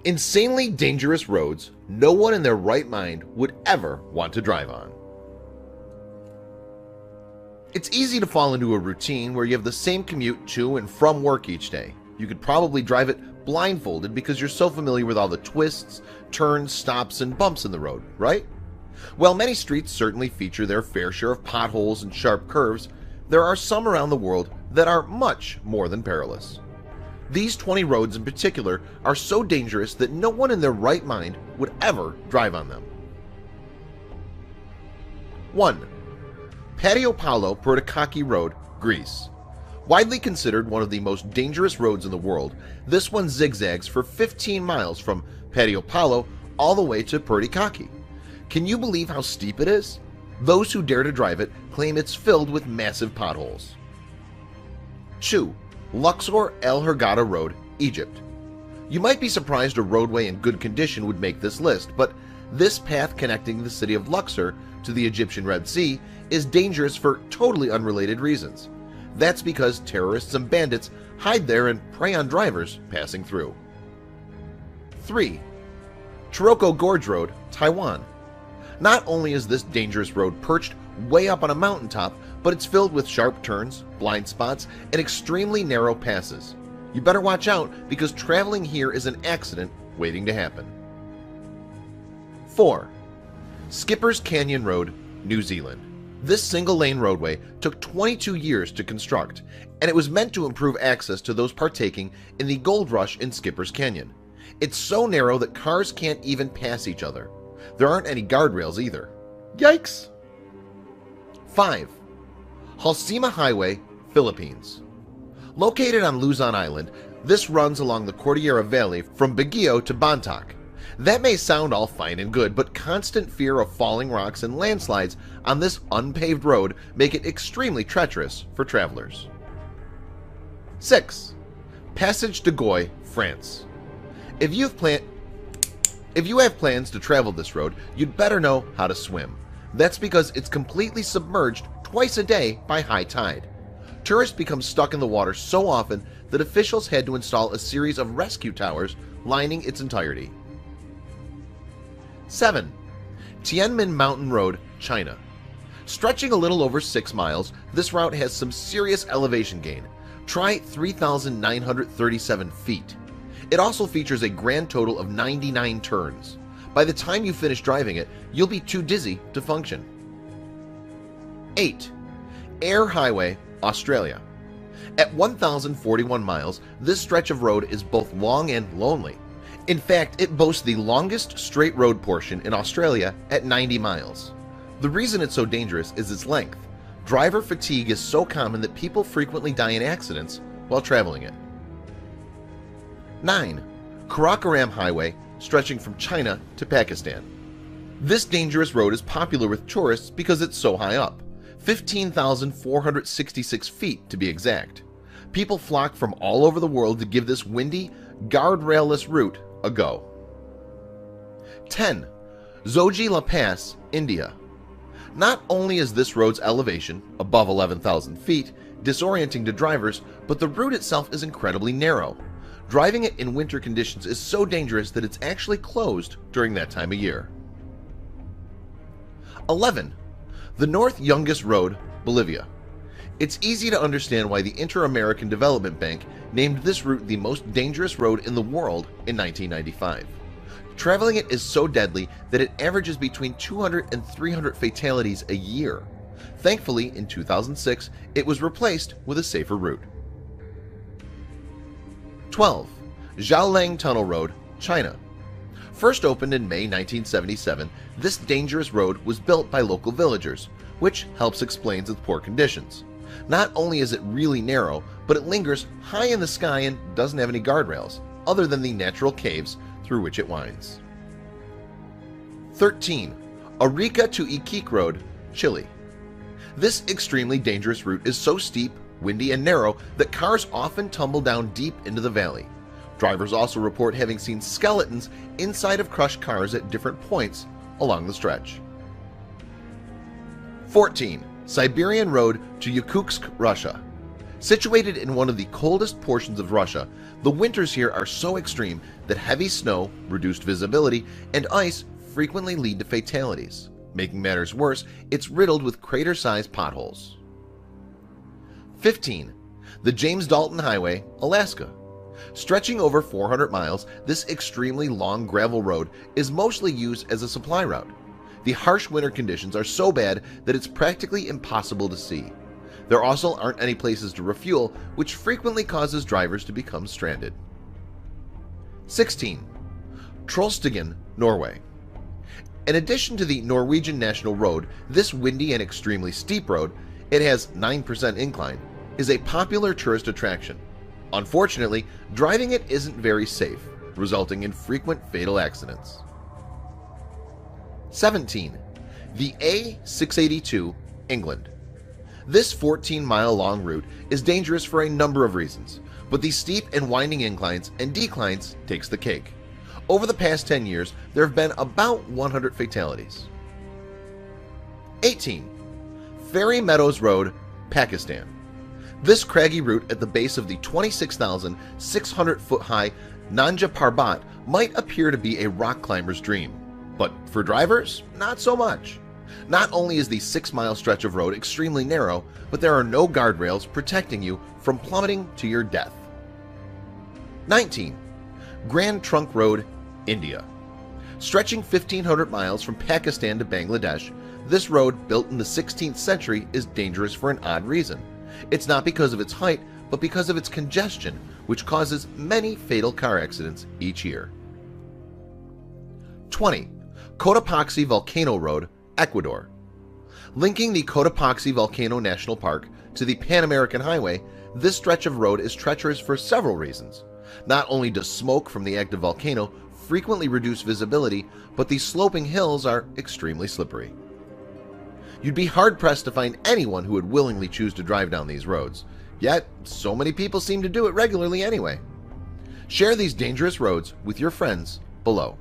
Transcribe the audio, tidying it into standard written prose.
Insanely dangerous roads no one in their right mind would ever want to drive on. It's easy to fall into a routine where you have the same commute to and from work each day. You could probably drive it blindfolded because you're so familiar with all the twists, turns, stops, and bumps in the road, right? While many streets certainly feature their fair share of potholes and sharp curves, there are some around the world that are much more than perilous. These 20 roads in particular are so dangerous that no one in their right mind would ever drive on them. 1. Patio Paolo Protocoki Road, Greece. Widely considered one of the most dangerous roads in the world, this one zigzags for 15 miles from Patio Paolo all the way to Protocoki. Can you believe how steep it is? Those who dare to drive it claim it's filled with massive potholes. 2. Luxor El Hurghada Road, Egypt. You might be surprised a roadway in good condition would make this list, but this path connecting the city of Luxor to the Egyptian Red Sea is dangerous for totally unrelated reasons. That's because terrorists and bandits hide there and prey on drivers passing through. 3. Taroko Gorge Road, Taiwan. Not only is this dangerous road perched way up on a mountaintop, but it's filled with sharp turns, blind spots, and extremely narrow passes. You better watch out because traveling here is an accident waiting to happen. 4. Skipper's Canyon Road, New Zealand. This single-lane roadway took 22 years to construct, and it was meant to improve access to those partaking in the gold rush in Skipper's Canyon. It's so narrow that cars can't even pass each other. There aren't any guardrails either. Yikes! 5. Halsema Highway, Philippines. Located on Luzon Island, this runs along the Cordillera Valley from Baguio to Bontoc. That may sound all fine and good, but constant fear of falling rocks and landslides on this unpaved road make it extremely treacherous for travelers. 6. Passage de Goye, France. If you have plans to travel this road, you'd better know how to swim. That's because it's completely submerged twice a day by high tide. Tourists become stuck in the water so often that officials had to install a series of rescue towers lining its entirety. 7. Tianmen Mountain Road, China. Stretching a little over 6 miles, this route has some serious elevation gain. Try 3,937 feet. It also features a grand total of 99 turns. By the time you finish driving it, you'll be too dizzy to function. 8. Eyre Highway, Australia. At 1,041 miles, this stretch of road is both long and lonely. In fact, it boasts the longest straight road portion in Australia at 90 miles. The reason it's so dangerous is its length. Driver fatigue is so common that people frequently die in accidents while traveling it. 9. Karakoram Highway, stretching from China to Pakistan. This dangerous road is popular with tourists because it's so high up, 15,466 feet to be exact. People flock from all over the world to give this windy, guardrail-less route a go. 10. Zoji La Pass, India. Not only is this road's elevation, above 11,000 feet, disorienting to drivers, but the route itself is incredibly narrow. Driving it in winter conditions is so dangerous that it's actually closed during that time of year. 11. The North Yungas Road, Bolivia. It's easy to understand why the Inter-American Development Bank named this route the most dangerous road in the world in 1995. Traveling it is so deadly that it averages between 200 and 300 fatalities a year. Thankfully, in 2006, it was replaced with a safer route. 12. Xiaolang Tunnel Road, China. First opened in May 1977, this dangerous road was built by local villagers, which helps explain its poor conditions. Not only is it really narrow, but it lingers high in the sky and doesn't have any guardrails, other than the natural caves through which it winds. 13. Arica to Iquique Road, Chile. This extremely dangerous route is so steep, windy, and narrow that cars often tumble down deep into the valley. Drivers also report having seen skeletons inside of crushed cars at different points along the stretch. 14. Siberian Road to Yakutsk, Russia. Situated in one of the coldest portions of Russia, the winters here are so extreme that heavy snow, reduced visibility, and ice frequently lead to fatalities. Making matters worse, it's riddled with crater-sized potholes. 15. The James Dalton Highway, Alaska. Stretching over 400 miles, this extremely long gravel road is mostly used as a supply route. The harsh winter conditions are so bad that it's practically impossible to see. There also aren't any places to refuel, which frequently causes drivers to become stranded. 16. Trollstigen, Norway. In addition to the Norwegian National Road, this windy and extremely steep road, it has 9% incline, is a popular tourist attraction. Unfortunately, driving it isn't very safe, resulting in frequent fatal accidents. 17. The A682, England. This 14-mile long route is dangerous for a number of reasons, but the steep and winding inclines and declines takes the cake. Over the past 10 years, there have been about 100 fatalities. 18. Fairy Meadows Road, Pakistan. This craggy route at the base of the 26,600-foot-high Nanga Parbat might appear to be a rock climber's dream, but for drivers, not so much. Not only is the 6-mile stretch of road extremely narrow, but there are no guardrails protecting you from plummeting to your death. 19. Grand Trunk Road, India. Stretching 1,500 miles from Pakistan to Bangladesh, this road, built in the 16th century, is dangerous for an odd reason. It's not because of its height, but because of its congestion, which causes many fatal car accidents each year. 20. Cotopaxi Volcano Road, Ecuador. Linking the Cotopaxi Volcano National Park to the Pan American Highway, this stretch of road is treacherous for several reasons. Not only does smoke from the active volcano frequently reduce visibility, but the sloping hills are extremely slippery. You'd be hard-pressed to find anyone who would willingly choose to drive down these roads, yet so many people seem to do it regularly anyway. Share these dangerous roads with your friends below.